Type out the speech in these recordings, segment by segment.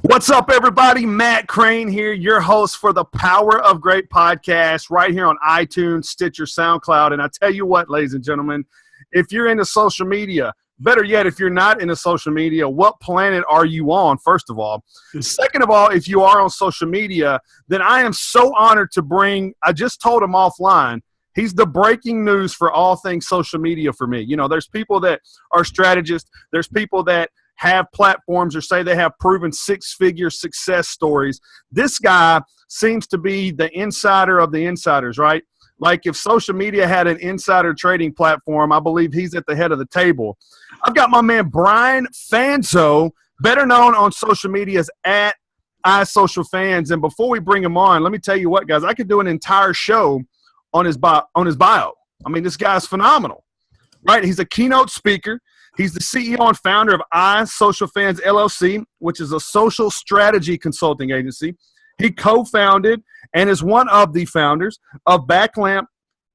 What's up, everybody? Matt Crane here, your host for the Power of Great podcast right here on iTunes, Stitcher, SoundCloud. And I tell you what, ladies and gentlemen, if you're into social media, better yet, if you're not into social media, what planet are you on, first of all? Second of all, if you are on social media, then I am so honored to bring, I just told him offline, he's the breaking news for all things social media for me. You know, there's people that are strategists. There's people that have platforms or say they have proven six-figure success stories. This guy seems to be the insider of the insiders, right? Like if social media had an insider trading platform, I believe he's at the head of the table. I've got my man Brian Fanzo, better known on social media as at iSocialFans. And before we bring him on, let me tell you what, guys, I could do an entire show on his bio. I mean, this guy's phenomenal, right? He's a keynote speaker. He's the CEO and founder of iSocialFans LLC, which is a social strategy consulting agency. He co-founded and is one of the founders of Backlamp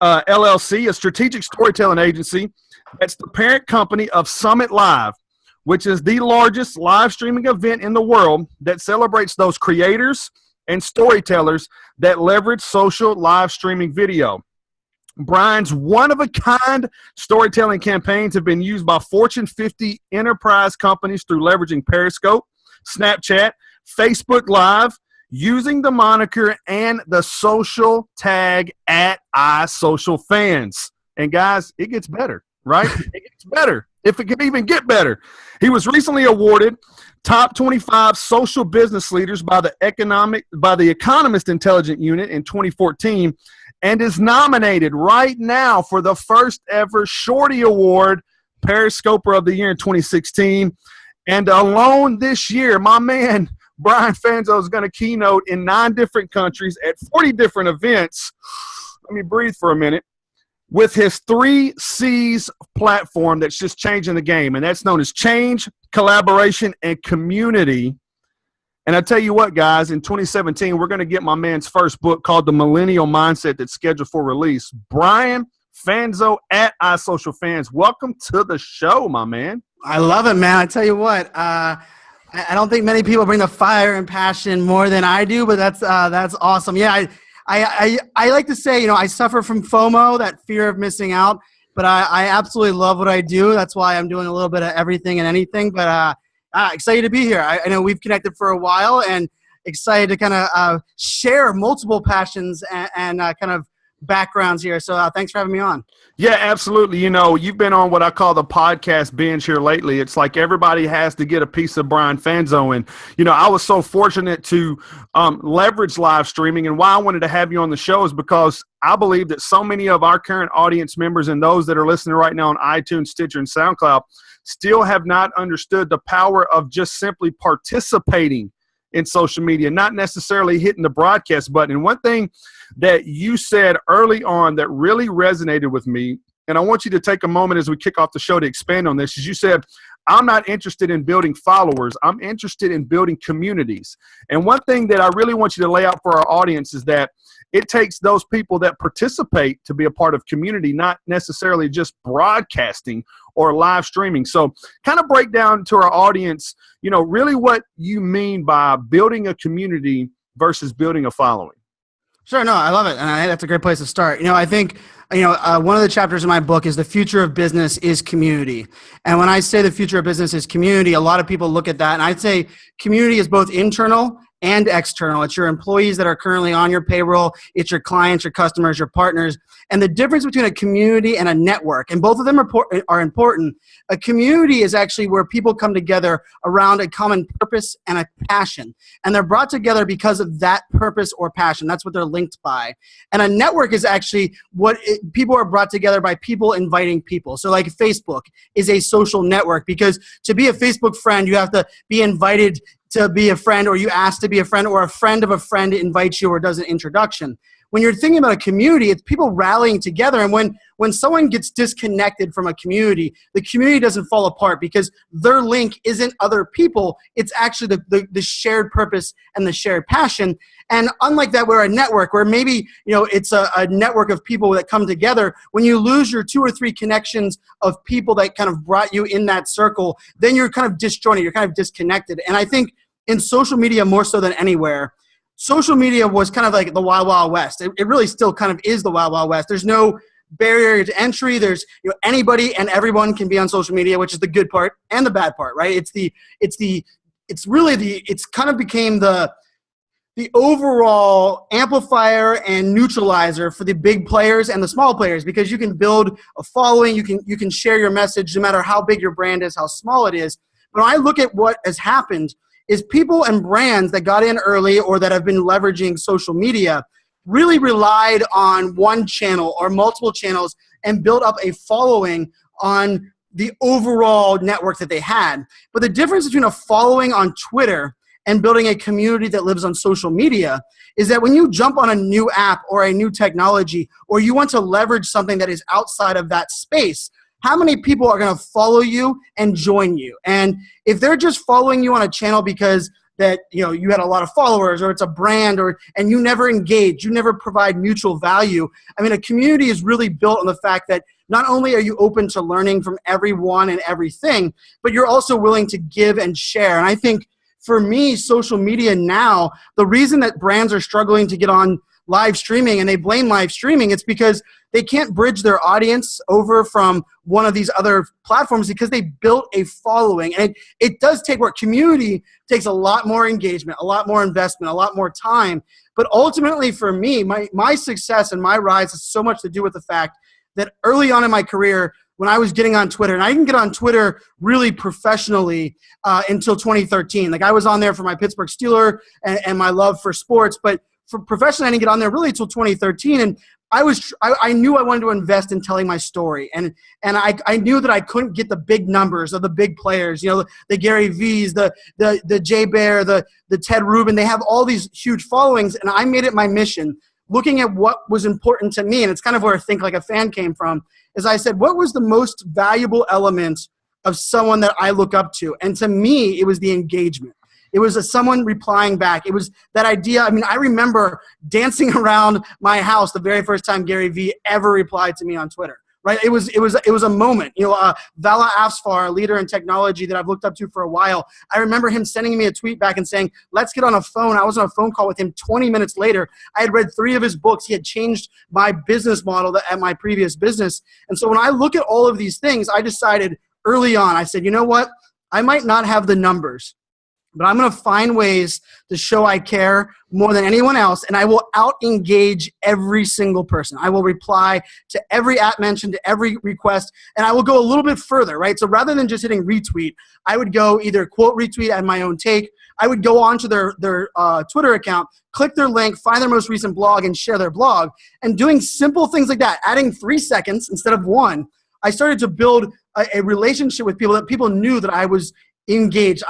LLC, a strategic storytelling agency that's the parent company of Summit Live, which is the largest live streaming event in the world that celebrates those creators and storytellers that leverage social live streaming video. Brian's one-of-a-kind storytelling campaigns have been used by Fortune 50 enterprise companies through leveraging Periscope, Snapchat, Facebook Live, using the moniker and the social tag at iSocialFans. And guys, it gets better, right? It gets better, if it can even get better. He was recently awarded Top 25 Social Business Leaders by the Economist Intelligence Unit in 2014, and is nominated right now for the first ever Shorty Award, Periscoper of the Year in 2016. And alone this year, my man, Brian Fanzo, is going to keynote in 9 different countries at 40 different events. Let me breathe for a minute. With his 3 C's platform that's just changing the game, and that's known as change, collaboration, and community. And I tell you what, guys, in 2017, we're going to get my man's first book called The Millennial Mindset that's scheduled for release. Brian Fanzo at iSocialFans. Welcome to the show, my man. I love it, man. I tell you what, I don't think many people bring the fire and passion more than I do, but that's awesome. Yeah, I like to say, you know, I suffer from FOMO, that fear of missing out, but I absolutely love what I do. That's why I'm doing a little bit of everything and anything, but excited to be here. I know we've connected for a while and excited to kind of share multiple passions and kind of backgrounds here. So thanks for having me on. Yeah, absolutely. You know, you've been on what I call the podcast binge here lately. It's like everybody has to get a piece of Brian Fanzo. And, you know, I was so fortunate to leverage live streaming. And why I wanted to have you on the show is because I believe that so many of our current audience members and those that are listening right now on iTunes, Stitcher, and SoundCloud still have not understood the power of just simply participating in social media, not necessarily hitting the broadcast button. And one thing that you said early on that really resonated with me, and I want you to take a moment as we kick off the show to expand on this, is you said, I'm not interested in building followers. I'm interested in building communities. And one thing that I really want you to lay out for our audience is that it takes those people that participate to be a part of community, not necessarily just broadcasting or live streaming. So kind of break down to our audience, you know, really what you mean by building a community versus building a following. Sure, no, I love it, and I think that's a great place to start. You know, I think, one of the chapters in my book is the future of business is community. And when I say the future of business is community, a lot of people look at that, and I'd say community is both internal and external. It's your employees that are currently on your payroll. It's your clients, your customers, your partners. And the difference between a community and a network, and both of them are important. A community is actually where people come together around a common purpose and a passion. And they're brought together because of that purpose or passion. That's what they're linked by. And a network is actually people are brought together by people inviting people. So like Facebook is a social network, because to be a Facebook friend, you have to be invited to be a friend, or you ask to be a friend, or a friend of a friend invites you or does an introduction. When you're thinking about a community, it's people rallying together. And when someone gets disconnected from a community, the community doesn't fall apart because their link isn't other people. It's actually the shared purpose and the shared passion. And unlike that, we're a network where maybe, it's a network of people that come together. When you lose your 2 or 3 connections of people that kind of brought you in that circle, then you're kind of disjointed. You're kind of disconnected. And I think in social media more so than anywhere, social media was kind of like the Wild Wild West. It really still kind of is the Wild Wild West. There's no barrier to entry. There's anybody and everyone can be on social media, which is the good part and the bad part, right? It's kind of became the overall amplifier and neutralizer for the big players and the small players, because you can build a following, you can share your message no matter how big your brand is, how small it is. But when I look at what has happened is people and brands that got in early or that have been leveraging social media really relied on one channel or multiple channels and built up a following on the overall network that they had. But the difference between a following on Twitter and building a community that lives on social media is that when you jump on a new app or a new technology, or you want to leverage something that is outside of that space, how many people are going to follow you and join you? And if they're just following you on a channel because that you had a lot of followers, or it's a brand, and you never engage, you never provide mutual value. I mean, a community is really built on the fact that not only are you open to learning from everyone and everything, but you're also willing to give and share. And I think for me, social media now, the reason that brands are struggling to get on live streaming, and they blame live streaming, it's because they can't bridge their audience over from one of these other platforms because they built a following. And it does take work. Community takes a lot more engagement, a lot more investment, a lot more time. But ultimately for me, my success and my rise has so much to do with the fact that early on in my career, when I was getting on Twitter, and I didn't get on Twitter really professionally until 2013. Like, I was on there for my Pittsburgh Steelers and my love for sports, but for professionally, I didn't get on there really until 2013. And I knew I wanted to invest in telling my story. And I knew that I couldn't get the big numbers of the big players, the Gary V's, the Jay Bear, the Ted Rubin. They have all these huge followings, and I made it my mission, looking at what was important to me. And it's kind of where Think Like a Fan came from, is I said, what was the most valuable element of someone that I look up to? And to me, it was the engagement. It was someone replying back. It was that idea. I mean, I remember dancing around my house the very first time Gary Vee ever replied to me on Twitter. Right? It was a moment. Vala Afsfar, a leader in technology that I've looked up to for a while, I remember him sending me a tweet back and saying, let's get on a phone. I was on a phone call with him 20 minutes later. I had read 3 of his books. He had changed my business model at my previous business. And so when I look at all of these things, I decided early on, I said, you know what? I might not have the numbers, but I'm going to find ways to show I care more than anyone else, and I will out-engage every single person. I will reply to every app mentioned, to every request, and I will go a little bit further, right? So rather than just hitting retweet, I would go either quote retweet at my own take. I would go onto their Twitter account, click their link, find their most recent blog, and share their blog. And doing simple things like that, adding 3 seconds instead of 1, I started to build a relationship with people that people knew that I was engaged.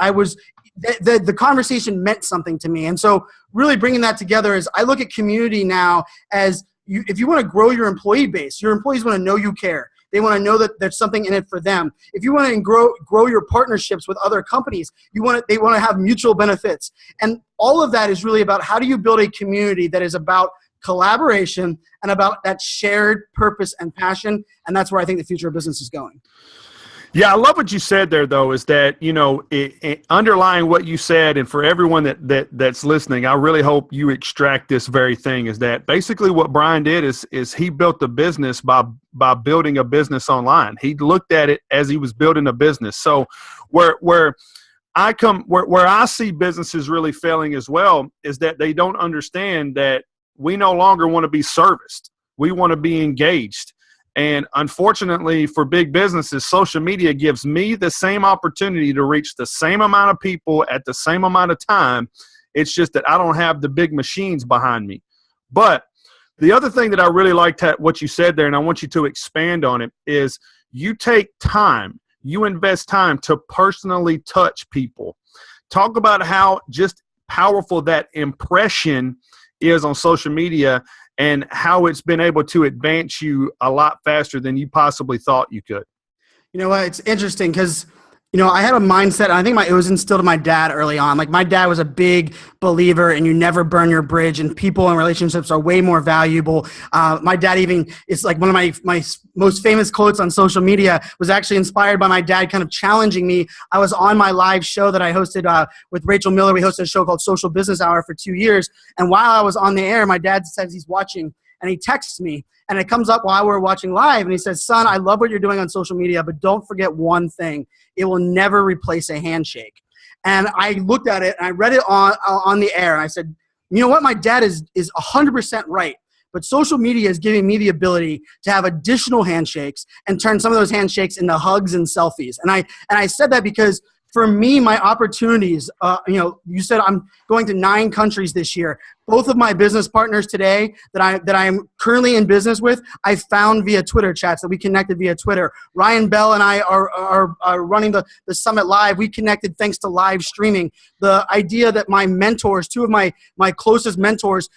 The conversation meant something to me. And so really bringing that together is I look at community now as if you want to grow your employee base, your employees want to know you care. They want to know that there's something in it for them. If you want to grow your partnerships with other companies, they want to have mutual benefits. And all of that is really about how do you build a community that is about collaboration and about that shared purpose and passion. And that's where I think the future of business is going. Yeah, I love what you said there, though, is that, underlying what you said, and for everyone that's listening, I really hope you extract this very thing, is that basically what Brian did is he built a business by building a business online. He looked at it as he was building a business. So where I see businesses really failing as well is that they don't understand that we no longer want to be serviced. We want to be engaged. And unfortunately for big businesses, social media gives me the same opportunity to reach the same amount of people at the same amount of time. It's just that I don't have the big machines behind me. But the other thing that I really liked what you said there, and I want you to expand on it, is you take time, you invest time to personally touch people. Talk about how just powerful that impression is on social media and how it's been able to advance you a lot faster than you possibly thought you could. You know what? It's interesting because I had a mindset, and I think it was instilled in my dad early on. Like, my dad was a big believer in you never burn your bridge, and people and relationships are way more valuable. My dad even, it's like one of my most famous quotes on social media was actually inspired by my dad kind of challenging me. I was on my live show that I hosted with Rachel Miller. We hosted a show called Social Business Hour for 2 years. And while I was on the air, my dad says he's watching, and he texts me. And it comes up while we're watching live, and he says, "Son, I love what you're doing on social media, but don't forget one thing. It will never replace a handshake." And I looked at it, and I read it on the air, and I said, you know what? My dad is 100% right. But social media is giving me the ability to have additional handshakes and turn some of those handshakes into hugs and selfies. And I said that because for me, my opportunities, you said I'm going to 9 countries this year. Both of my business partners today that I'm currently in business with, I found via Twitter chats that we connected via Twitter. Ryan Bell and I are running the Summit Live. We connected thanks to live streaming. The idea that my mentors, 2 of my closest mentors,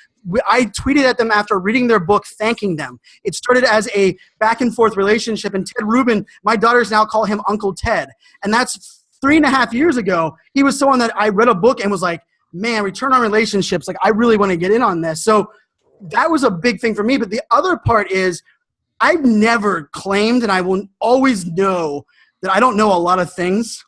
I tweeted at them after reading their book, thanking them. It started as a back and forth relationship. And Ted Rubin, my daughters now call him Uncle Ted. And that's 3.5 years ago. He was someone that I read a book and was like, man, return on relationships. Like, I really want to get in on this. So that was a big thing for me. But the other part is I've never claimed, and I will always know that I don't know a lot of things.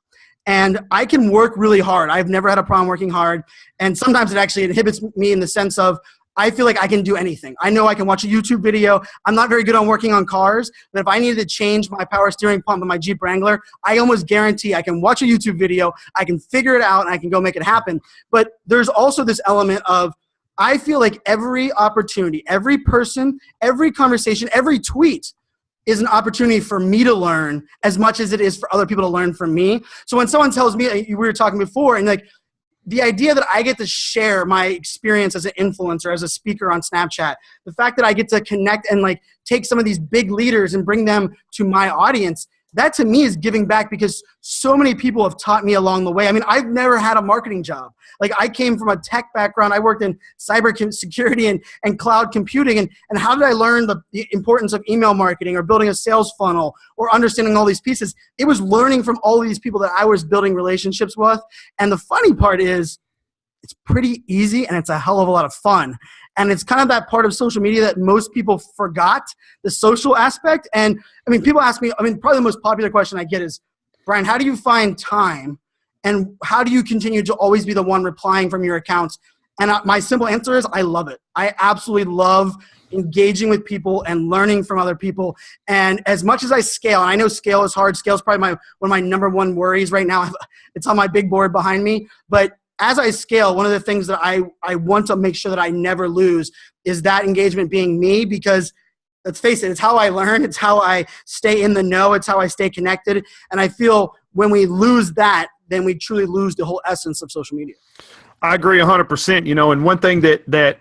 And I can work really hard. I've never had a problem working hard. And sometimes it actually inhibits me in the sense of I feel like I can do anything. I know I can watch a YouTube video. I'm not very good on working on cars, but if I needed to change my power steering pump in my Jeep Wrangler, I almost guarantee I can watch a YouTube video, I can figure it out, and I can go make it happen. But there's also this element of I feel like every opportunity, every person, every conversation, every tweet is an opportunity for me to learn as much as it is for other people to learn from me. So when someone tells me, we were talking before, and like, the idea that I get to share my experience as an influencer, as a speaker on Snapchat, the fact that I get to connect and like take some of these big leaders and bring them to my audience, that to me is giving back because so many people have taught me along the way. I mean, I've never had a marketing job. Like, I came from a tech background. I worked in cyber security and cloud computing. And how did I learn the importance of email marketing or building a sales funnel or understanding all these pieces? It was learning from all these people that I was building relationships with. And the funny part is it's pretty easy and it's a hell of a lot of fun. And it's kind of that part of social media that most people forgot, the social aspect. And I mean, people ask me, probably the most popular question I get is, Brian, how do you find time? And how do you continue to always be the one replying from your accounts? And my simple answer is I love it. I absolutely love engaging with people and learning from other people. And as much as I scale, and I know scale is hard, scale is probably one of my number one worries right now. It's on my big board behind me. But as I scale, one of the things that I want to make sure that I never lose is that engagement being me, because let's face it, it's how I learn. It's how I stay in the know. It's how I stay connected. And I feel when we lose that, then we truly lose the whole essence of social media. I agree 100%. And one thing that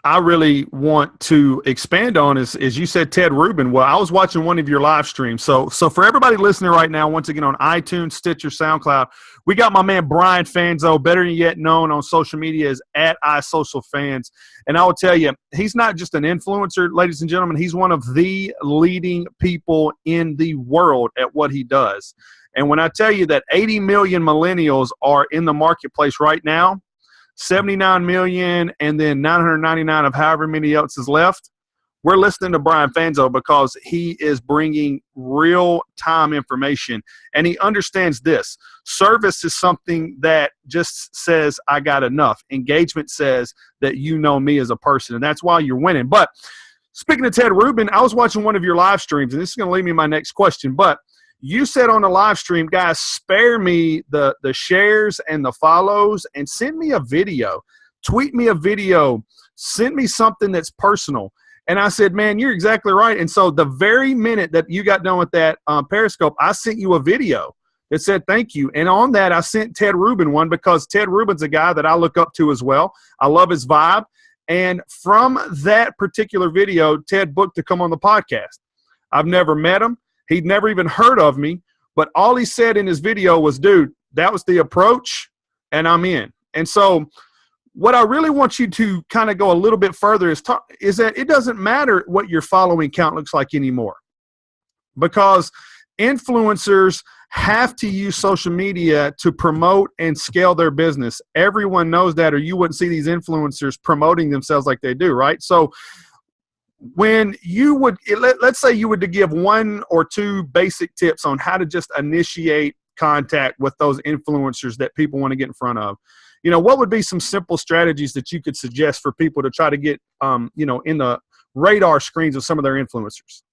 I really want to expand on is you said Ted Rubin. Well, I was watching one of your live streams. So for everybody listening right now, once again on iTunes, Stitcher, SoundCloud, we got my man Brian Fanzo, better yet known on social media as @iSocialFans. And I will tell you, he's not just an influencer, ladies and gentlemen. He's one of the leading people in the world at what he does. And when I tell you that 80 million millennials are in the marketplace right now, 79 million and then 999 of however many else is left, we're listening to Brian Fanzo because he is bringing real-time information. And he understands this. Service is something that just says, I got enough. Engagement says that you know me as a person, and that's why you're winning. But speaking of Ted Rubin, I was watching one of your live streams, and this is going to lead me to my next question, but you said on the live stream, guys, spare me the shares and the follows and send me a video. Tweet me a video. Send me something that's personal. And I said, man, you're exactly right. And so the very minute that you got done with that Periscope, I sent you a video that said thank you. And on that, I sent Ted Rubin one because Ted Rubin's a guy that I look up to as well. I love his vibe. And from that particular video, Ted booked to come on the podcast. I've never met him. He'd never even heard of me, but all he said in his video was, dude, that was the approach, and I'm in. And so what I really want you to kind of go a little bit further is that it doesn't matter what your following count looks like anymore. Because influencers have to use social media to promote and scale their business. Everyone knows that, or you wouldn't see these influencers promoting themselves like they do, right? So when you would, let's say you were to give 1 or 2 basic tips on how to just initiate contact with those influencers that people want to get in front of, what would be some simple strategies that you could suggest for people to try to get, in the radar screens of some of their influencers?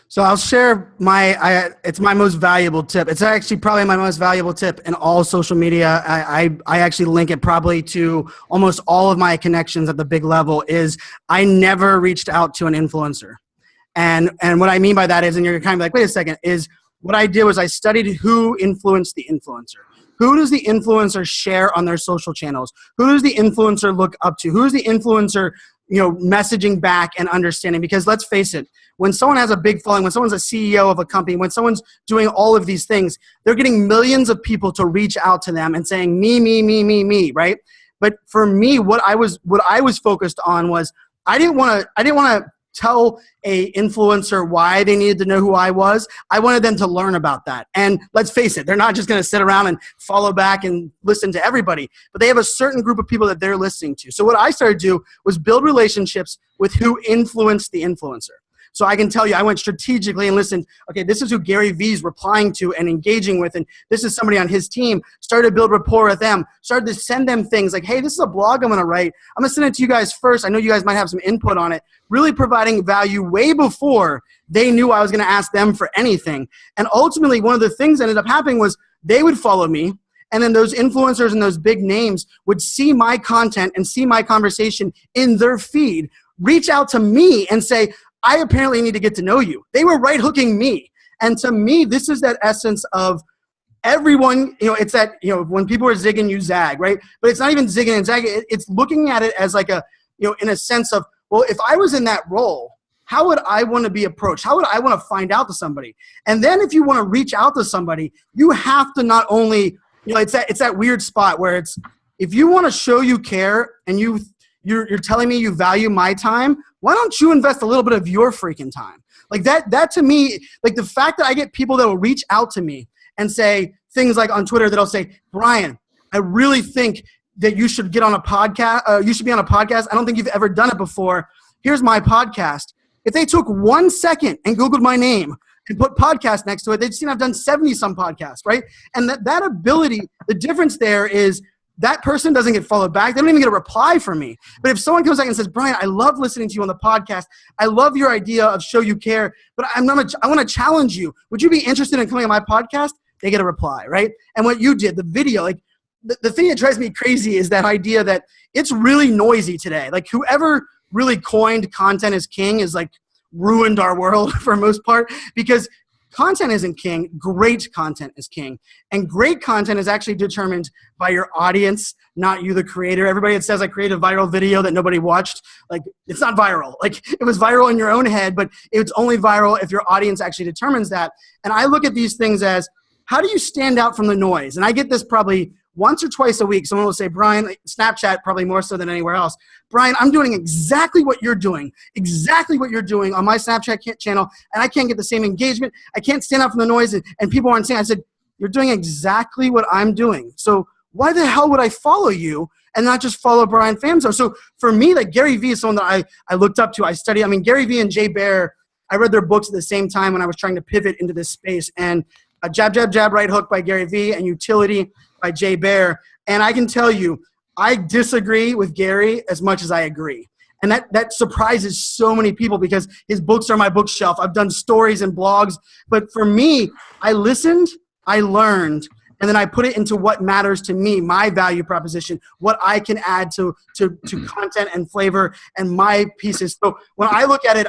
So I'll share it's my most valuable tip. It's actually probably my most valuable tip in all social media. I actually link it probably to almost all of my connections at the big level. Is I never reached out to an influencer. And what I mean by that is, and you're kind of like, wait a second, is what I did was I studied who influenced the influencer. Who does the influencer share on their social channels? Who does the influencer look up to? Who is the influencer, messaging back and understanding? Because let's face it, when someone has a big following, when someone's a CEO of a company, when someone's doing all of these things, they're getting millions of people to reach out to them and saying me, right? But for me, what I was focused on was I didn't want to tell a influencer why they needed to know who I was. I wanted them to learn about that. And let's face it, they're not just going to sit around and follow back and listen to everybody, but they have a certain group of people that they're listening to. So what I started to do was build relationships with who influenced the influencer. So I can tell you, I went strategically and listened, okay, this is who Gary Vee's replying to and engaging with, and this is somebody on his team. Started to build rapport with them. Started to send them things like, hey, this is a blog I'm going to write. I'm going to send it to you guys first. I know you guys might have some input on it. Really providing value way before they knew I was going to ask them for anything. And ultimately, one of the things that ended up happening was they would follow me, and then those influencers and those big names would see my content and see my conversation in their feed, reach out to me and say, I apparently need to get to know you. They were right hooking me. And to me, this is that essence of everyone, it's that, when people are zigging, you zag, right? But it's not even zigging and zagging. It's looking at it as like a, in a sense of, well, if I was in that role, how would I want to be approached? How would I want to find out to somebody? And then if you want to reach out to somebody, you have to not only, it's that weird spot where it's, if you want to show you care and you're telling me you value my time, why don't you invest a little bit of your freaking time? Like that to me, like the fact that I get people that will reach out to me and say things like on Twitter that'll say, Brian, I really think that you should get on a podcast. You should be on a podcast. I don't think you've ever done it before. Here's my podcast. If they took 1 second and Googled my name and put podcast next to it, they'd seen I've done 70 some podcasts, right? And that ability, the difference there is that person doesn't get followed back. They don't even get a reply from me. But if someone comes back and says, Brian, I love listening to you on the podcast. I love your idea of show you care, but I want to challenge you. Would you be interested in coming on my podcast? They get a reply, right? And what you did, the video, like the thing that drives me crazy is that idea that it's really noisy today. Like whoever really coined content is king is like ruined our world for the most part, because content isn't king. Great content is king. And great content is actually determined by your audience, not you, the creator. Everybody that says I created a viral video that nobody watched, like it's not viral. Like it was viral in your own head, but it's only viral if your audience actually determines that. And I look at these things as, how do you stand out from the noise? And I get this probably once or twice a week. Someone will say, Brian, Snapchat probably more so than anywhere else. Brian, I'm doing exactly what you're doing on my Snapchat channel, and I can't get the same engagement. I can't stand out from the noise, and people aren't saying. I said, you're doing exactly what I'm doing. So why the hell would I follow you and not just follow Brian Fanzo? So for me, like Gary Vee is someone that I looked up to. I studied. I mean, Gary Vee and Jay Baer, I read their books at the same time when I was trying to pivot into this space. And Jab, Jab, Jab, Right Hook by Gary Vee and Utility by Jay Baer. And I can tell you, I disagree with Gary as much as I agree. And that surprises so many people because his books are my bookshelf. I've done stories and blogs. But for me, I listened, I learned, and then I put it into what matters to me, my value proposition, what I can add to content and flavor and my pieces. So when I look at it,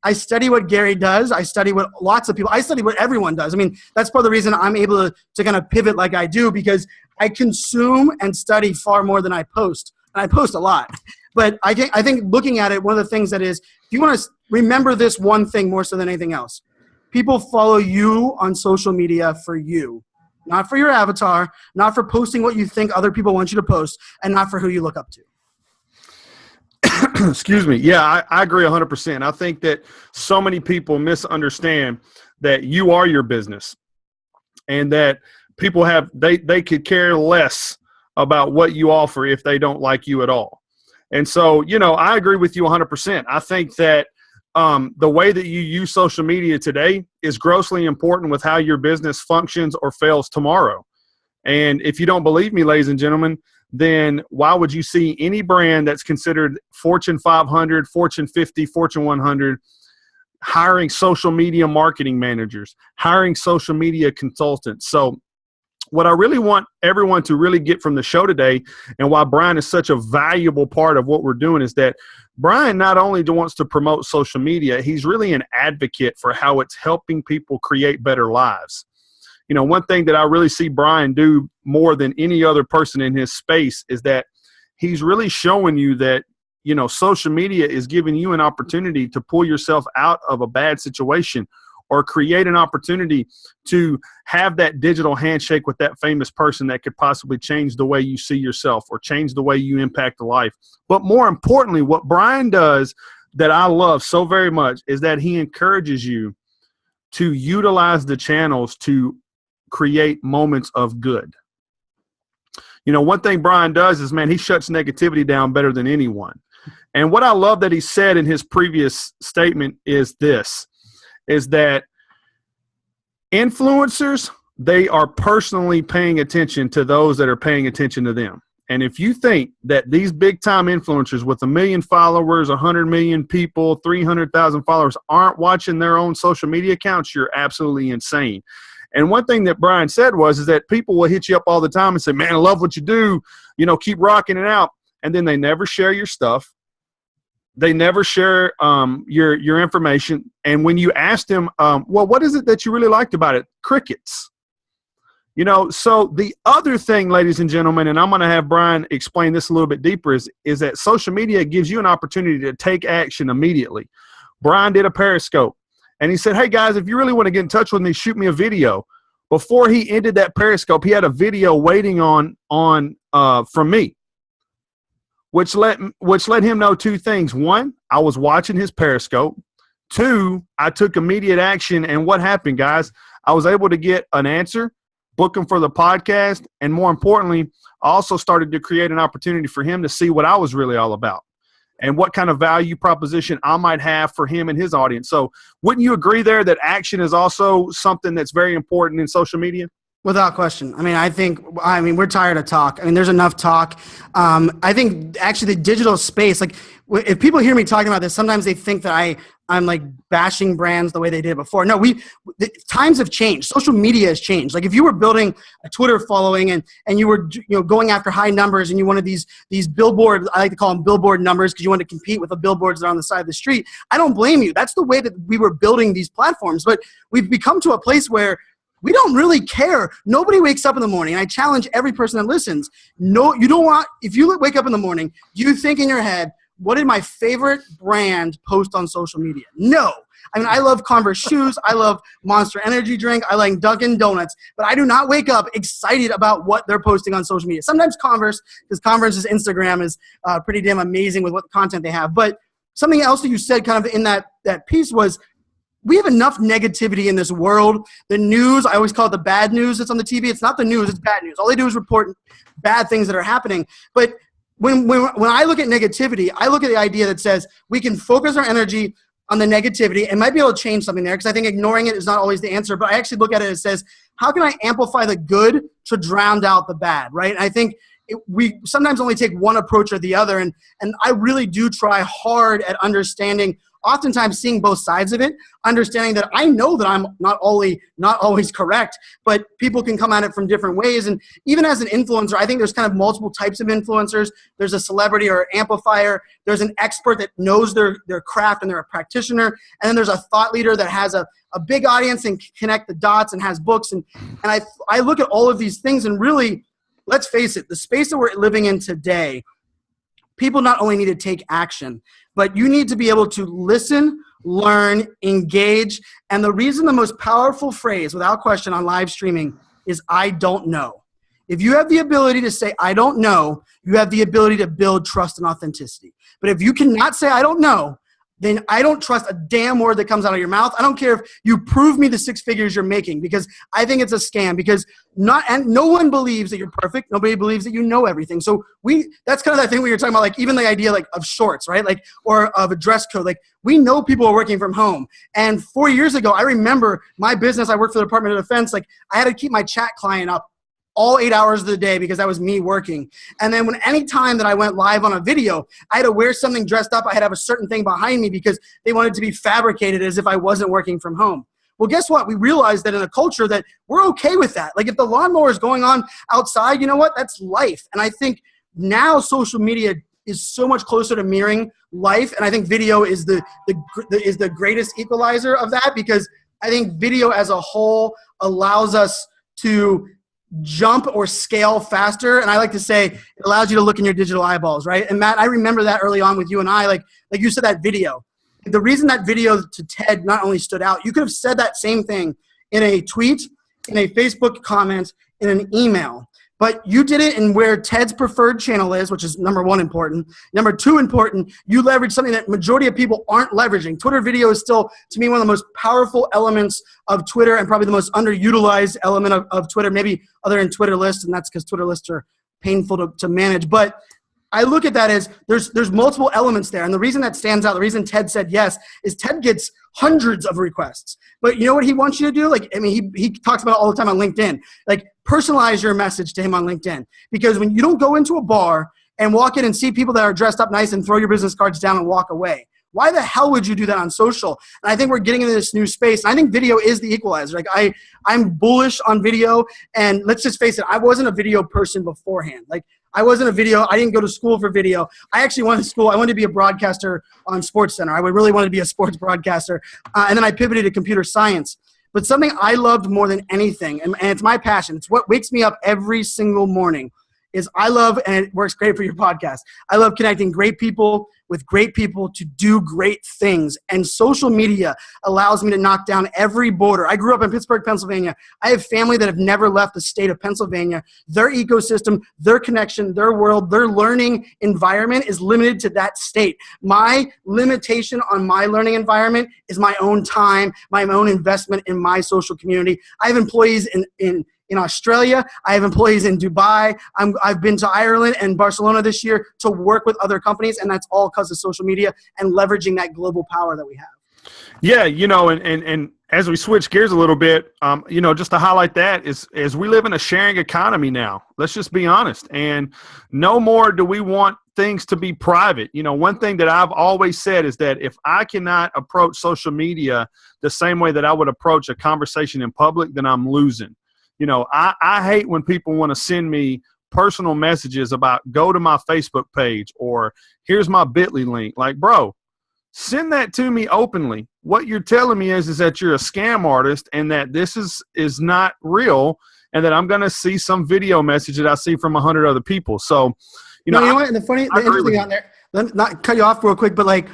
I study what Gary does. I study what lots of people, I study what everyone does. I mean, that's part of the reason I'm able to kind of pivot like I do, because I consume and study far more than I post. And I post a lot. But I think looking at it, one of the things that is, if you want to remember this one thing more so than anything else, people follow you on social media for you, not for your avatar, not for posting what you think other people want you to post, and not for who you look up to. Excuse me. Yeah, I agree 100%. I think that so many people misunderstand that you are your business, and that people they could care less about what you offer if they don't like you at all. And so, I agree with you 100%. I think that the way that you use social media today is grossly important with how your business functions or fails tomorrow. And if you don't believe me, ladies and gentlemen, then why would you see any brand that's considered Fortune 500, Fortune 50, Fortune 100 hiring social media marketing managers, hiring social media consultants? So what I really want everyone to really get from the show today, and why Brian is such a valuable part of what we're doing, is that Brian not only wants to promote social media, he's really an advocate for how it's helping people create better lives. One thing that I really see Brian do more than any other person in his space is that he's really showing you that, social media is giving you an opportunity to pull yourself out of a bad situation, or create an opportunity to have that digital handshake with that famous person that could possibly change the way you see yourself or change the way you impact life. But more importantly, what Brian does that I love so very much is that he encourages you to utilize the channels to create moments of good. One thing Brian does is, man, he shuts negativity down better than anyone. And what I love that he said in his previous statement is this, is that influencers, they are personally paying attention to those that are paying attention to them. And if you think that these big time influencers with 1 million followers, 100 million people, 300,000 followers aren't watching their own social media accounts, you're absolutely insane. And one thing that Brian said is that people will hit you up all the time and say, man, I love what you do, keep rocking it out. And then they never share your stuff. They never share your information. And when you ask them, well, what is it that you really liked about it? Crickets. So the other thing, ladies and gentlemen, and I'm going to have Brian explain this a little bit deeper, is that social media gives you an opportunity to take action immediately. Brian did a Periscope, and he said, hey, guys, if you really want to get in touch with me, shoot me a video. Before he ended that Periscope, he had a video waiting on from me, which let him know two things. One, I was watching his Periscope. Two, I took immediate action, and what happened, guys? I was able to get an answer, book him for the podcast, and more importantly, I also started to create an opportunity for him to see what I was really all about and what kind of value proposition I might have for him and his audience. So wouldn't you agree there that action is also something that's very important in social media? Without question. I mean, we're tired of talk. There's enough talk. I think actually the digital space, like if people hear me talking about this, sometimes they think that I'm like bashing brands the way they did before. No, the times have changed. Social media has changed. Like if you were building a Twitter following and you were going after high numbers and you wanted these billboard, I like to call them billboard numbers because you want to compete with the billboards that are on the side of the street. I don't blame you. That's the way that we were building these platforms. But we've become to a place where we don't really care. Nobody wakes up in the morning, and I challenge every person that listens. No, you don't want, if you wake up in the morning, do you think in your head, what did my favorite brand post on social media? No. I love Converse shoes. I love Monster Energy drink. I like Dunkin' Donuts. But I do not wake up excited about what they're posting on social media. Sometimes Converse, because Converse's Instagram is pretty damn amazing with what content they have. But something else that you said kind of in that piece was, we have enough negativity in this world. The news, I always call it the bad news that's on the TV. It's not the news, it's bad news. All they do is report bad things that are happening. But when I look at negativity, I look at the idea that says we can focus our energy on the negativity and might be able to change something there, because I think ignoring it is not always the answer. But I actually look at it as says, how can I amplify the good to drown out the bad, right? And I think we sometimes only take one approach or the other. And I really do try hard at understanding, oftentimes seeing both sides of it, understanding that I know that I'm not always correct, but people can come at it from different ways. And even as an influencer, I think there's kind of multiple types of influencers. There's a celebrity or amplifier. There's an expert that knows their craft and they're a practitioner. And then there's a thought leader that has a big audience and can connect the dots and has books. And I look at all of these things, and really, let's face it, the space that we're living in today, people not only need to take action, but you need to be able to listen, learn, engage. And the reason the most powerful phrase, without question, on live streaming is I don't know. If you have the ability to say I don't know, you have the ability to build trust and authenticity. But if you cannot say I don't know, then I don't trust a damn word that comes out of your mouth. I don't care if you prove me the 6 figures you're making, because I think it's a scam, because no one believes that you're perfect. Nobody believes that you know everything. So that's kind of that thing we were talking about, like even the idea like of shorts, right? Like, or of a dress code. Like we know people are working from home. And 4 years ago, I remember my business, I worked for the Department of Defense. Like I had to keep my chat client up all 8 hours of the day because that was me working. And then any time that I went live on a video, I had to wear something dressed up. I had to have a certain thing behind me because they wanted to be fabricated as if I wasn't working from home. Well, guess what? We realized that in a culture that we're okay with that. Like if the lawnmower is going on outside, you know what? That's life. And I think now social media is so much closer to mirroring life. And I think video is the greatest equalizer of that, because I think video as a whole allows us to jump or scale faster. And I like to say it allows you to look in your digital eyeballs, right? And Matt, I remember that early on with you and I, like you said, that video. The reason that video to TED not only stood out, you could have said that same thing in a tweet, in a Facebook comment, in an email. But you did it in where TED's preferred channel is, which is number 1 important. Number 2 important, you leverage something that majority of people aren't leveraging. Twitter video is still, to me, one of the most powerful elements of Twitter, and probably the most underutilized element of Twitter, maybe other than Twitter lists, and that's because Twitter lists are painful to manage. But I look at that as there's multiple elements there. And the reason that stands out, the reason TED said yes, is TED gets hundreds of requests. But you know what he wants you to do? Like, I mean, he talks about it all the time on LinkedIn. Like, personalize your message to him on LinkedIn. Because when you don't go into a bar and walk in and see people that are dressed up nice and throw your business cards down and walk away, why the hell would you do that on social? And I think we're getting into this new space. I think video is the equalizer. Like I'm bullish on video. And let's just face it, I wasn't a video person beforehand. Like, I wasn't a video. I didn't go to school for video. I actually went to school. I wanted to be a broadcaster on SportsCenter. I would really want to be a sports broadcaster. And then I pivoted to computer science. But something I loved more than anything, and it's my passion, it's what wakes me up every single morning, is I love, and it works great for your podcast, I love connecting great people with great people to do great things. And social media allows me to knock down every border. I grew up in Pittsburgh, Pennsylvania. I have family that have never left the state of Pennsylvania. Their ecosystem, their connection, their world, their learning environment is limited to that state. My limitation on my learning environment is my own time, my own investment in my social community. I have employees in Australia. I have employees in Dubai. I've been to Ireland and Barcelona this year to work with other companies, and that's all because of social media and leveraging that global power that we have. Yeah, and as we switch gears a little bit, just to highlight that is we live in a sharing economy now. Let's just be honest. And no more do we want things to be private. One thing that I've always said is that if I cannot approach social media the same way that I would approach a conversation in public, then I'm losing. I hate when people want to send me personal messages about go to my Facebook page or here's my Bitly link. Like, bro, send that to me openly. What you're telling me is that you're a scam artist and that this is not real, and that I'm going to see some video message that I see from 100 other people. So, you know what? The interesting thing on there, let me not cut you off real quick, but like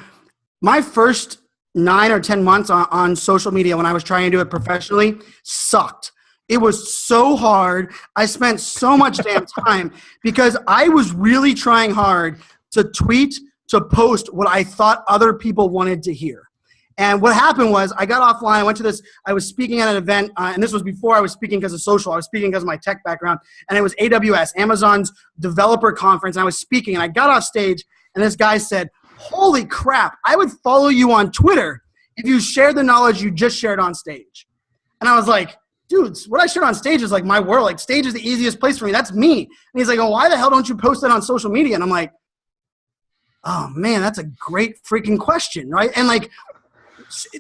my first 9 or 10 months on social media when I was trying to do it professionally sucked. It was so hard. I spent so much damn time because I was really trying hard to tweet, to post what I thought other people wanted to hear. And what happened was I got offline. I went to this. I was speaking at an event, and this was before I was speaking because of social. I was speaking because of my tech background. And it was AWS, Amazon's developer conference. And I was speaking, and I got off stage, and this guy said, "Holy crap, I would follow you on Twitter if you shared the knowledge you just shared on stage." And I was like, dude, what I shared on stage is like my world. Like, stage is the easiest place for me. That's me. And he's like, oh, why the hell don't you post that on social media? And I'm like, oh, man, that's a great freaking question, right? And like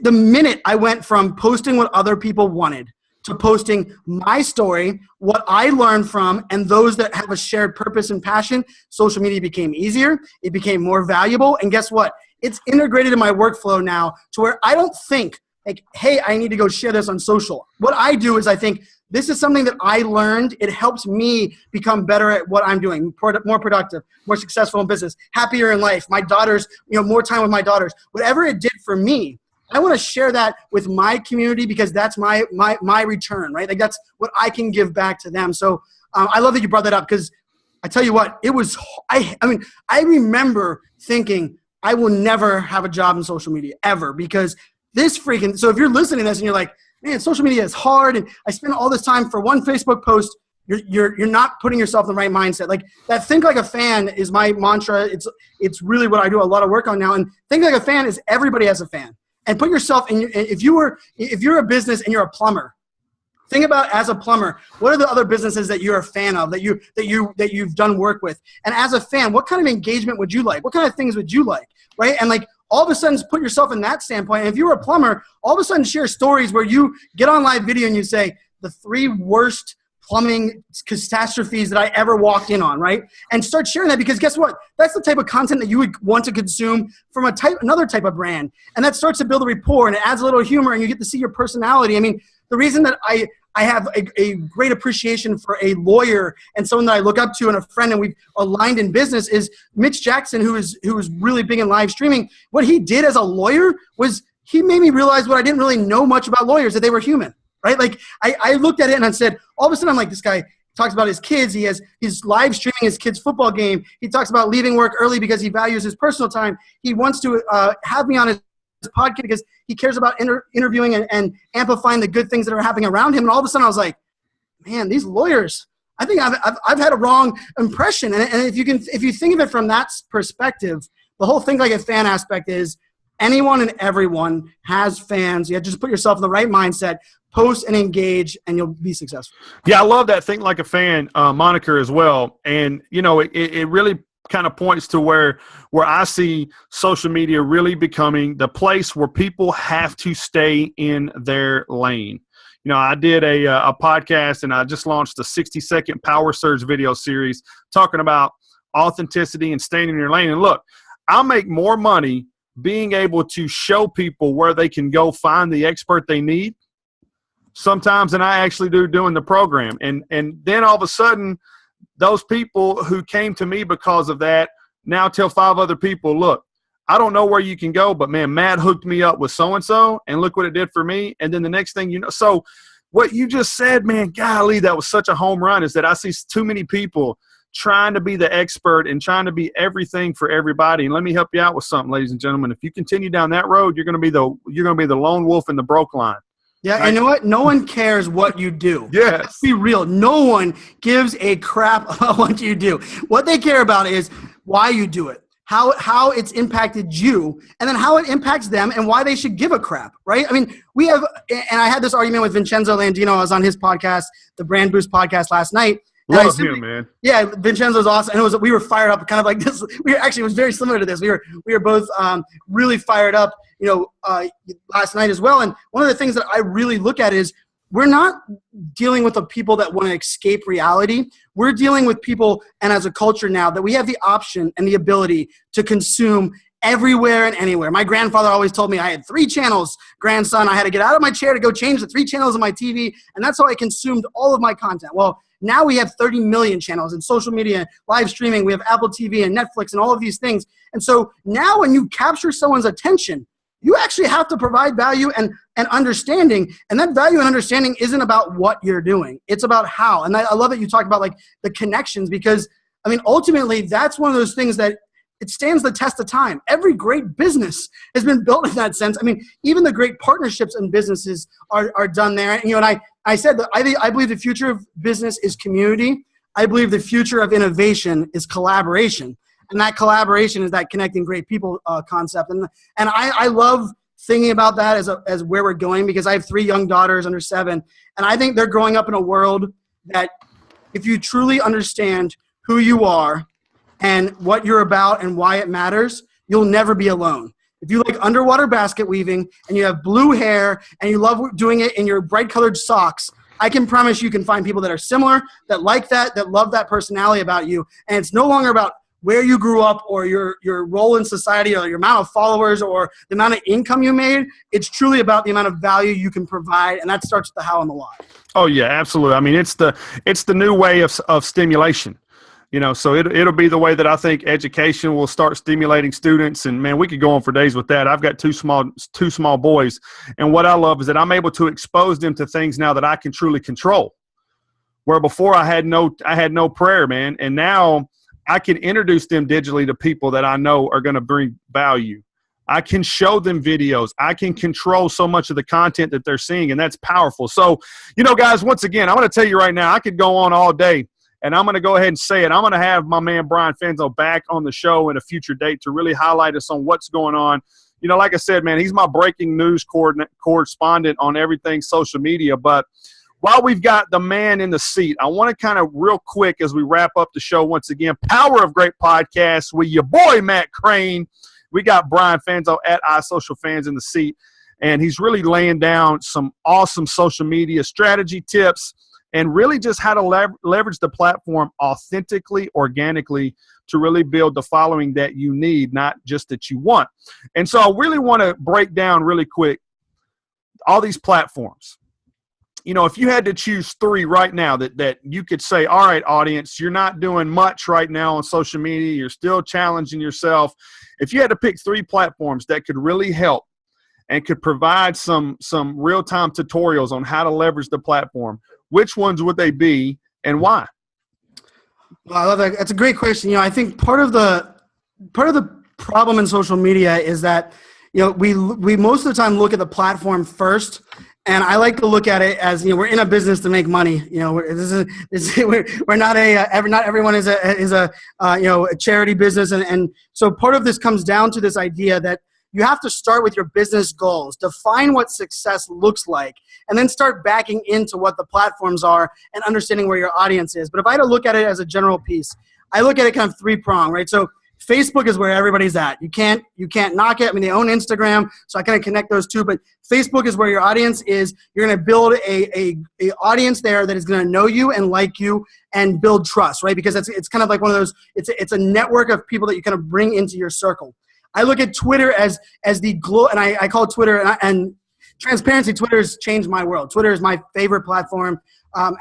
the minute I went from posting what other people wanted to posting my story, what I learned from, and those that have a shared purpose and passion, social media became easier. It became more valuable. And guess what? It's integrated in my workflow now to where I don't think, like, hey, I need to go share this on social. What I do is I think this is something that I learned. It helps me become better at what I'm doing, more productive, more successful in business, happier in life. My daughters, more time with my daughters. Whatever it did for me, I want to share that with my community because that's my return, right? Like that's what I can give back to them. So I love that you brought that up because I tell you what, it was, I remember thinking, I will never have a job in social media ever, because this freaking, so if you're listening to this and you're like, man, social media is hard and I spend all this time for one Facebook post, you're not putting yourself in the right mindset. Like that Think Like a Fan is my mantra. It's really what I do a lot of work on now. And Think Like a Fan is everybody has a fan. And put yourself in, if you're a business and you're a plumber, think about, as a plumber, what are the other businesses that you're a fan of, that you've done work with? And as a fan, what kind of engagement would you like? What kind of things would you like, right? And like all of a sudden put yourself in that standpoint. And if you were a plumber, all of a sudden share stories where you get on live video and you say, the 3 worst plumbing catastrophes that I ever walked in on, right? And start sharing that, because guess what? That's the type of content that you would want to consume from another type of brand. And that starts to build a rapport, and it adds a little humor, and you get to see your personality. I mean, the reason that I have a great appreciation for a lawyer and someone that I look up to and a friend, and we've aligned in business, is Mitch Jackson, who is really big in live streaming. What he did as a lawyer was he made me realize what I didn't really know much about lawyers, that they were human. Right? Like I looked at it and I said, all of a sudden I'm like, this guy talks about his kids. He's live streaming his kid's football game. He talks about leaving work early because he values his personal time. He wants to have me on his podcast because he cares about interviewing and amplifying the good things that are happening around him. And all of a sudden I was like, man, these lawyers, I think I've had a wrong impression. And if you think of it from that perspective, the whole Think Like a Fan aspect is anyone and everyone has fans. You have to just put yourself in the right mindset, post and engage, and you'll be successful. Yeah, I love that Think Like a Fan moniker as well. And, you know, it really kind of points to where I see social media really becoming the place where people have to stay in their lane. You know, I did a podcast, and I just launched a 60-second Power Surge video series talking about authenticity and staying in your lane. And look, I'll make more money being able to show people where they can go find the expert they need sometimes than I actually do doing the program. And then all of a sudden, those people who came to me because of that now tell 5 other people, look, I don't know where you can go, but man, Matt hooked me up with so-and-so, and look what it did for me. And then the next thing you know, so what you just said, man, golly, that was such a home run, is that I see too many people trying to be the expert and trying to be everything for everybody. And let me help you out with something, ladies and gentlemen. If you continue down that road, you're going to be the lone wolf in the broke line. Yeah, right? And you know what? No one cares what you do. Yes. Let's be real. No one gives a crap about what you do. What they care about is why you do it, how it's impacted you, and then how it impacts them, and why they should give a crap, right? I mean, we have, and I had this argument with Vincenzo Landino. I was on his podcast, the Brand Boost podcast, last night. Love him, man. Yeah, Vincenzo's awesome, and we were fired up, kind of like this. It was very similar to this. We were both really fired up, you know, last night as well. And one of the things that I really look at is we're not dealing with the people that want to escape reality. We're dealing with people, and as a culture now, that we have the option and the ability to consume everywhere and anywhere. My grandfather always told me I had 3 channels, grandson. I had to get out of my chair to go change the 3 channels on my TV, and that's how I consumed all of my content. Well, now we have 30 million channels in social media, live streaming. We have Apple TV and Netflix and all of these things. And so now when you capture someone's attention, you actually have to provide value and understanding. And that value and understanding isn't about what you're doing. It's about how. And I love that you talk about like the connections, because, I mean, ultimately that's one of those things that it stands the test of time. Every great business has been built in that sense. I mean, even the great partnerships and businesses are done there. And, you know, and I said that I believe the future of business is community. I believe the future of innovation is collaboration. And that collaboration is that connecting great people concept. And I love thinking about that as where we're going, because I have 3 young daughters under 7. And I think they're growing up in a world that if you truly understand who you are and what you're about and why it matters, you'll never be alone. If you like underwater basket weaving and you have blue hair and you love doing it in your bright colored socks, I can promise you can find people that are similar, that like that love that personality about you. And it's no longer about where you grew up or your role in society or your amount of followers or the amount of income you made. It's truly about the amount of value you can provide, and that starts with the how and the why. Oh yeah, absolutely. I mean, it's the new way of stimulation. You know, so it'll be the way that I think education will start stimulating students. And man, we could go on for days with that. I've got two small boys, and what I love is that I'm able to expose them to things now that I can truly control. Where before I had no prayer, man, and now I can introduce them digitally to people that I know are going to bring value. I can show them videos. I can control so much of the content that they're seeing, and that's powerful. So, guys, once again, I'm going to tell you right now, I could go on all day, and I'm going to go ahead and say it. I'm going to have my man Brian Fanzo back on the show in a future date to really highlight us on what's going on. Like I said, man, he's my breaking news correspondent on everything social media. But while we've got the man in the seat, I want to kind of real quick as we wrap up the show once again, Power of Great Podcasts with your boy, Matt Crane. We got Brian Fanzo at iSocialFans in the seat, and he's really laying down some awesome social media strategy tips and really just how to leverage the platform authentically, organically, to really build the following that you need, not just that you want. And so I really want to break down really quick all these platforms. If you had to choose 3 right now that you could say, all right, audience, you're not doing much right now on social media, you're still challenging yourself. If you had to pick 3 platforms that could really help and could provide some real-time tutorials on how to leverage the platform, which ones would they be and why? Well, I love that. That's a great question. I think part of the problem in social media is that we most of the time look at the platform first. And I like to look at it as, we're in a business to make money. We're not not everyone is a charity business. And so part of this comes down to this idea that you have to start with your business goals, define what success looks like, and then start backing into what the platforms are and understanding where your audience is. But if I had to look at it as a general piece, I look at it kind of 3-pronged, right? So Facebook is where everybody's at. You can't knock it. I mean, they own Instagram, so I kind of connect those two. But Facebook is where your audience is. You're going to build a audience there that is going to know you and like you and build trust, right? Because it's kind of like one of those. It's a network of people that you kind of bring into your circle. I look at Twitter as the and I call Twitter and transparency. Twitter has changed my world. Twitter is my favorite platform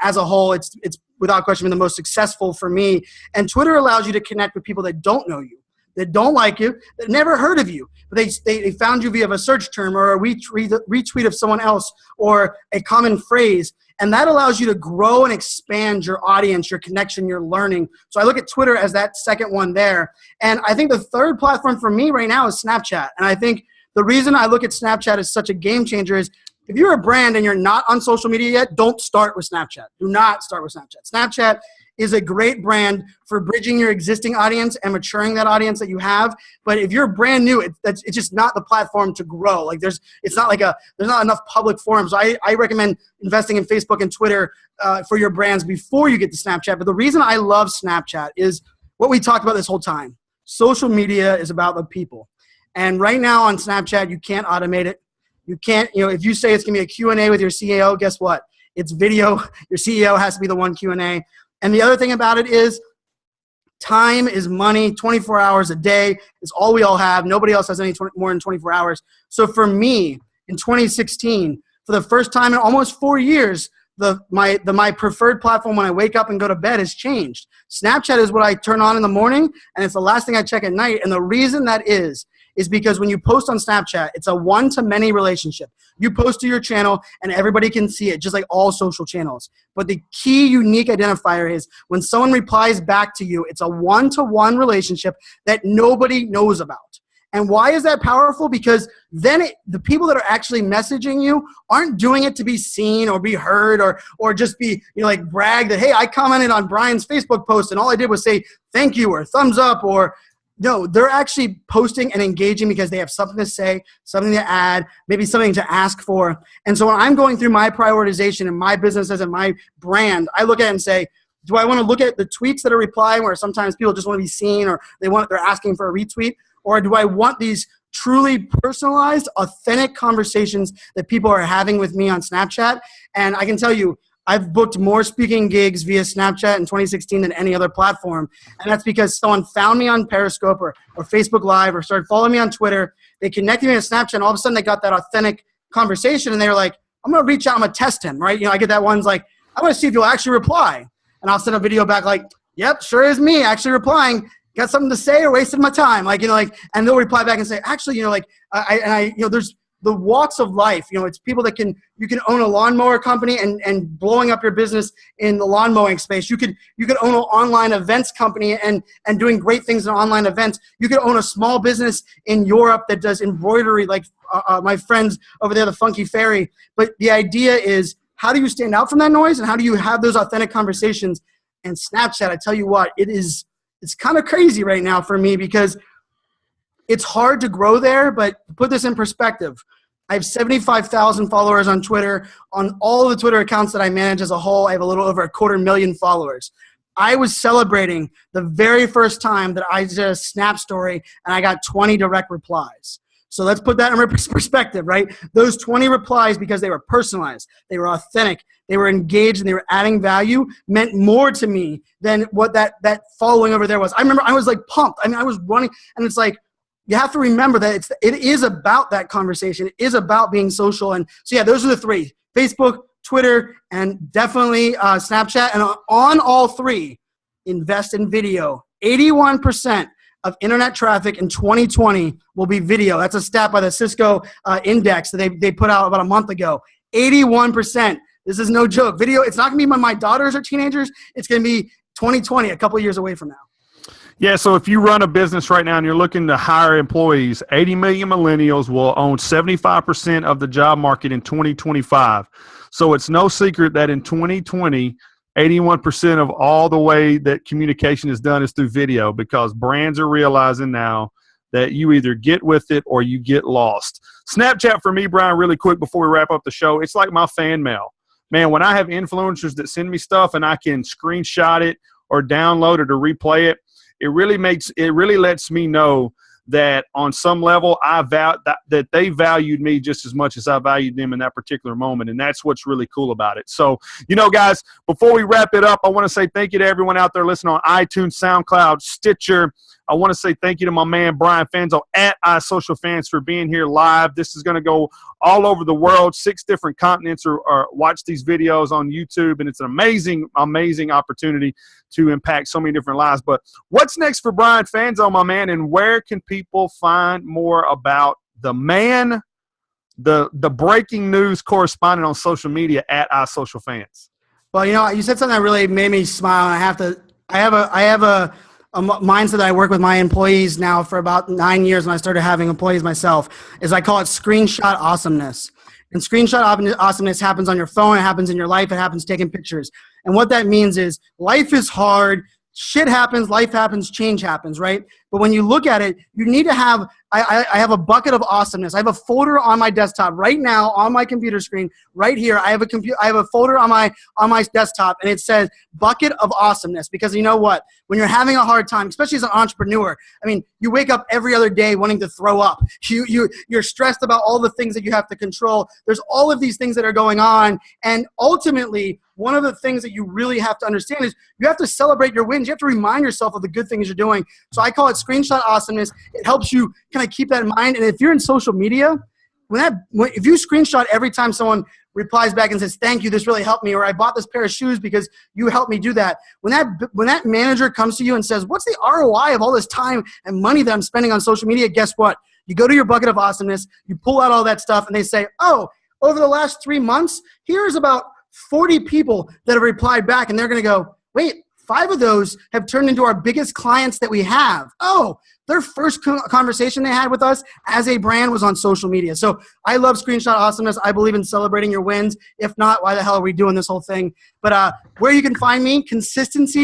as a whole. It's without question been the most successful for me. And Twitter allows you to connect with people that don't know you, that don't like you, that never heard of you. But they found you via a search term or a retweet of someone else or a common phrase. And that allows you to grow and expand your audience, your connection, your learning. So I look at Twitter as that second one there. And I think the third platform for me right now is Snapchat. And I think the reason I look at Snapchat as such a game changer is if you're a brand and you're not on social media yet, don't start with Snapchat. Do not start with Snapchat. Snapchat is a great brand for bridging your existing audience and maturing that audience that you have. But if you're brand new, it's just not the platform to grow. Like there's not enough public forums. So I recommend investing in Facebook and Twitter for your brands before you get to Snapchat. But the reason I love Snapchat is what we talked about this whole time. Social media is about the people. And right now on Snapchat, you can't automate it. You can't, if you say it's going to be a Q&A with your CEO, guess what? It's video. Your CEO has to be the one Q&A. And the other thing about it is time is money. 24 hours a day is all we all have. Nobody else has more than 24 hours. So for me, in 2016, for the first time in almost 4 years, my preferred platform when I wake up and go to bed has changed. Snapchat is what I turn on in the morning, and it's the last thing I check at night. And the reason that is because when you post on Snapchat, it's a one-to-many relationship. You post to your channel, and everybody can see it, just like all social channels. But the key unique identifier is when someone replies back to you, it's a one-to-one relationship that nobody knows about. And why is that powerful? Because then the people that are actually messaging you aren't doing it to be seen or be heard or just be, like brag that, hey, I commented on Brian's Facebook post and all I did was say thank you or thumbs up or no, they're actually posting and engaging because they have something to say, something to add, maybe something to ask for. And so when I'm going through my prioritization in my businesses and my brand, I look at it and say, do I want to look at the tweets that are replying where sometimes people just want to be seen or they're asking for a retweet? Or do I want these truly personalized, authentic conversations that people are having with me on Snapchat? And I can tell you, I've booked more speaking gigs via Snapchat in 2016 than any other platform. And that's because someone found me on Periscope or Facebook Live or started following me on Twitter. They connected me to Snapchat, and all of a sudden they got that authentic conversation, and they were like, I'm going to reach out, I'm going to test him, right? I get that one's like, I want to see if you'll actually reply. And I'll send a video back like, yep, sure is me actually replying. Got something to say or wasted my time? And they'll reply back and say, actually, there's the walks of life. You know, it's people that you can own a lawnmower company and blowing up your business in the lawn mowing space. You could own an online events company and doing great things in online events. You could own a small business in Europe that does embroidery, like my friends over there, the Funky Fairy. But the idea is, how do you stand out from that noise, and how do you have those authentic conversations? And Snapchat, I tell you what, it's kind of crazy right now for me, because it's hard to grow there. But to put this in perspective, I have 75,000 followers on Twitter. On all the Twitter accounts that I manage as a whole, I have a little over 250,000 followers. I was celebrating the very first time that I did a Snap story and I got 20 direct replies. So let's put that in perspective, right? Those 20 replies, because they were personalized, they were authentic, they were engaged, and they were adding value, meant more to me than what that following over there was. I remember I was like pumped. I mean, I was running, and it's like, you have to remember that it is about that conversation. It is about being social. And so, yeah, those are the three: Facebook, Twitter, and definitely Snapchat. And on all three, invest in video. 81% of internet traffic in 2020 will be video. That's a stat by the Cisco index that they put out about a month ago. 81%. This is no joke. Video, it's not going to be when my daughters are teenagers. It's going to be 2020, a couple of years away from now. Yeah, so if you run a business right now and you're looking to hire employees, 80 million millennials will own 75% of the job market in 2025. So it's no secret that in 2020, 81% of all the way that communication is done is through video, because brands are realizing now that you either get with it or you get lost. Snapchat for me, Brian, really quick before we wrap up the show, it's like my fan mail. Man, when I have influencers that send me stuff and I can screenshot it or download it or replay it, it really lets me know that on some level that they valued me just as much as I valued them in that particular moment. And that's what's really cool about it. So, guys, before we wrap it up, I want to say thank you to everyone out there listening on iTunes, SoundCloud, Stitcher. I want to say thank you to my man, Brian Fanzo at iSocialFans, for being here live. This is going to go all over the world, 6 different continents, or watch these videos on YouTube. And it's an amazing, amazing opportunity to impact so many different lives. But what's next for Brian Fanzo, my man, and where can people find more about the man, the breaking news correspondent on social media at iSocialFans? Well, you said something that really made me smile. And I have a mindset that I work with my employees now for about 9 years when I started having employees myself, is I call it screenshot awesomeness. And screenshot awesomeness happens on your phone, it happens in your life, it happens taking pictures. And what that means is life is hard, shit happens, life happens, change happens, right? But when you look at it, you need to have, I have a bucket of awesomeness. I have a folder on my desktop right now on my computer screen right here. I have a folder on my desktop, and it says bucket of awesomeness, because you know what? When you're having a hard time, especially as an entrepreneur, I mean, you wake up every other day wanting to throw up. You're stressed about all the things that you have to control. There's all of these things that are going on, and ultimately, one of the things that you really have to understand is you have to celebrate your wins. You have to remind yourself of the good things you're doing. So I call it screenshot awesomeness. It helps you kind of keep that in mind. And if you're in social media, if you screenshot every time someone replies back and says, thank you, this really helped me, or I bought this pair of shoes because you helped me do that. When that manager comes to you and says, what's the ROI of all this time and money that I'm spending on social media? Guess what? You go to your bucket of awesomeness, you pull out all that stuff, and they say, oh, over the last 3 months, here's about 40 people that have replied back, and they're going to go, wait, 5 of those have turned into our biggest clients that we have. Oh, their first conversation they had with us as a brand was on social media. So I love screenshot awesomeness. I believe in celebrating your wins. If not, why the hell are we doing this whole thing? But where you can find me, consistency.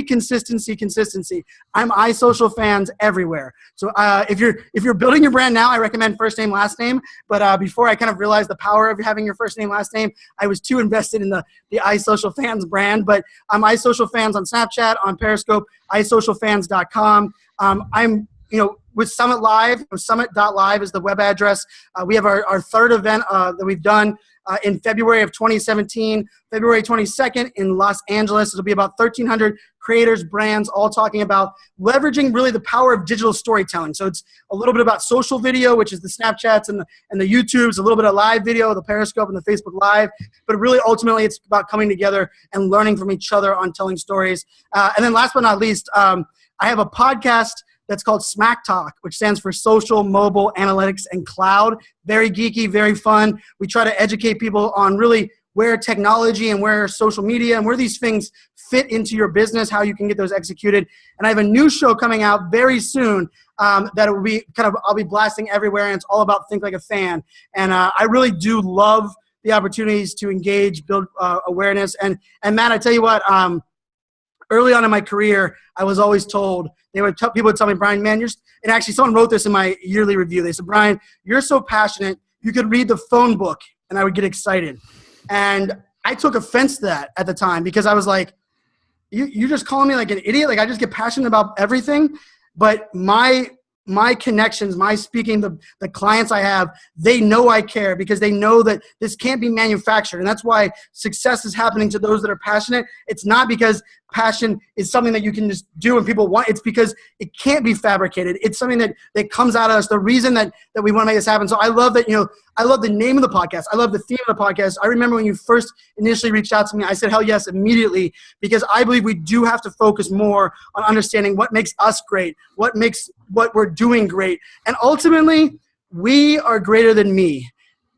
I'm iSocialFans everywhere. So if you're building your brand now, I recommend first name, last name. But before I kind of realized the power of having your first name, last name, I was too invested in the iSocialFans brand. But I'm iSocialFans on Snapchat, on Periscope, iSocialFans.com. I'm with Summit Live, summit.live is the web address. We have our third event that we've done in February of 2017, February 22nd in Los Angeles. It'll be about 1,300 creators, brands, all talking about leveraging really the power of digital storytelling. So it's a little bit about social video, which is the Snapchats and the YouTubes, a little bit of live video, the Periscope and the Facebook Live. But really, ultimately, it's about coming together and learning from each other on telling stories. And then last but not least, I have a podcast that's called Smack Talk, which stands for Social, Mobile, Analytics, and Cloud. Very geeky, very fun. We try to educate people on really where technology and where social media and where these things fit into your business, how you can get those executed. And I have a new show coming out very soon that it will be I'll be blasting everywhere, and it's all about Think Like a Fan. And I really do love the opportunities to engage, build awareness. And Matt, I tell you what, early on in my career, I was always told, people would tell me, Brian, man, and actually someone wrote this in my yearly review. They said, Brian, you're so passionate, you could read the phone book, and I would get excited. And I took offense to that at the time, because I was like, you're just calling me like an idiot? Like, I just get passionate about everything. But my connections, my speaking, the clients I have, they know I care, because they know that this can't be manufactured. And that's why success is happening to those that are passionate. It's not because passion is something that you can just do and people want. It's because it can't be fabricated. It's something that comes out of us, the reason that we want to make this happen. So I love that, I love the name of the podcast. I love the theme of the podcast. I remember when you first initially reached out to me, I said, hell yes, immediately, because I believe we do have to focus more on understanding what makes us great, what makes what we're doing great. And ultimately, we are greater than me.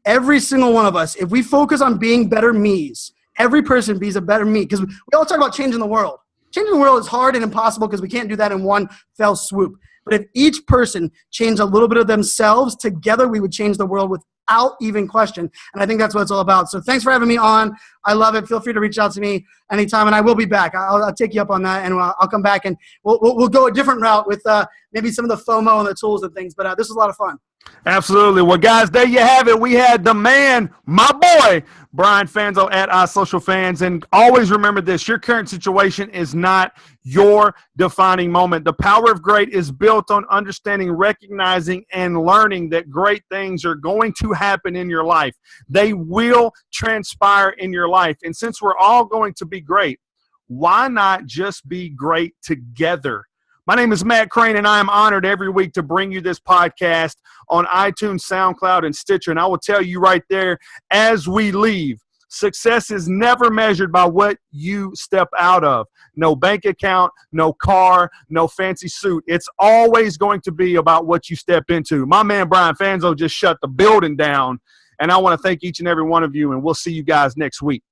Every single one of us, if we focus on being better me's, every person be a better me, because we all talk about changing the world. Changing the world is hard and impossible, because we can't do that in one fell swoop. But if each person changed a little bit of themselves, together we would change the world without even question. And I think that's what it's all about. So thanks for having me on. I love it. Feel free to reach out to me anytime, and I will be back. I'll take you up on that, and I'll come back, and we'll go a different route with maybe some of the FOMO and the tools and things. But this is a lot of fun. Absolutely. Well, guys, there you have it. We had the man, my boy, Brian Fanzo at iSocialFans. And always remember this, your current situation is not your defining moment. The power of great is built on understanding, recognizing, and learning that great things are going to happen in your life. They will transpire in your life. And since we're all going to be great, why not just be great together? My name is Matt Crane, and I am honored every week to bring you this podcast on iTunes, SoundCloud, and Stitcher. And I will tell you right there, as we leave, success is never measured by what you step out of. No bank account, no car, no fancy suit. It's always going to be about what you step into. My man Brian Fanzo just shut the building down, and I want to thank each and every one of you, and we'll see you guys next week.